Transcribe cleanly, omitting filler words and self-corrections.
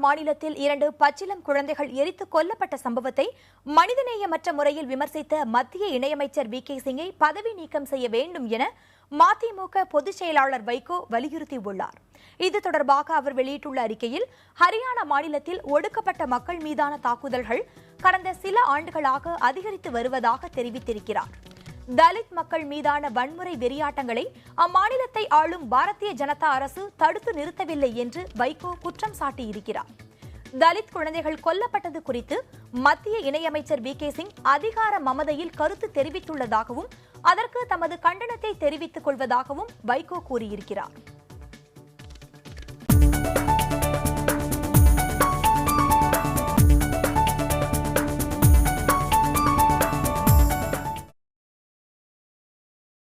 மாநிலத்தில் 2 பச்சிளம் குழந்தைகள் எரித்து கொல்லப்பட்ட சம்பவத்தை மனிதநேயமற்ற முறையில் விமர்சித்த மத்திய இணையமைச்சர் வி.கே. சிங்கை பதவி நீக்கம் செய்ய வேண்டும் என மதிமுக பொதுச் செயலாளர் வைகோ வலியுறுத்தியுள்ளார். இது தொடர்பாக அவர் வெளியிட்டுள்ள அறிக்கையில், ஹரியானா மாநிலத்தில் ஒடுக்கப்பட்ட மக்கள் மீதான தாக்குதல்கள் கடந்த சில ஆண்டுகளாக அதிகரித்து வருவதாக தெரிவித்திருக்கிறார். தலித் மக்கள் மீதான வன்முறை வெறியாட்டங்களை அம்மாநிலத்தை ஆளும் பாரதிய ஜனதா அரசு தடுத்து நிறுத்தவில்லை என்று வைகோ குற்றம் சாட்டியிருக்கிறார். தலித் குழந்தைகள் கொல்லப்பட்டது குறித்து மத்திய இணையமைச்சர் வி.கே. சிங் அதிகார மமதையில் கருத்து தெரிவித்துள்ளதாகவும் அதற்கு தமது கண்டனத்தை தெரிவித்துக் கொள்வதாகவும் வைகோ கூறியிருக்கிறார்.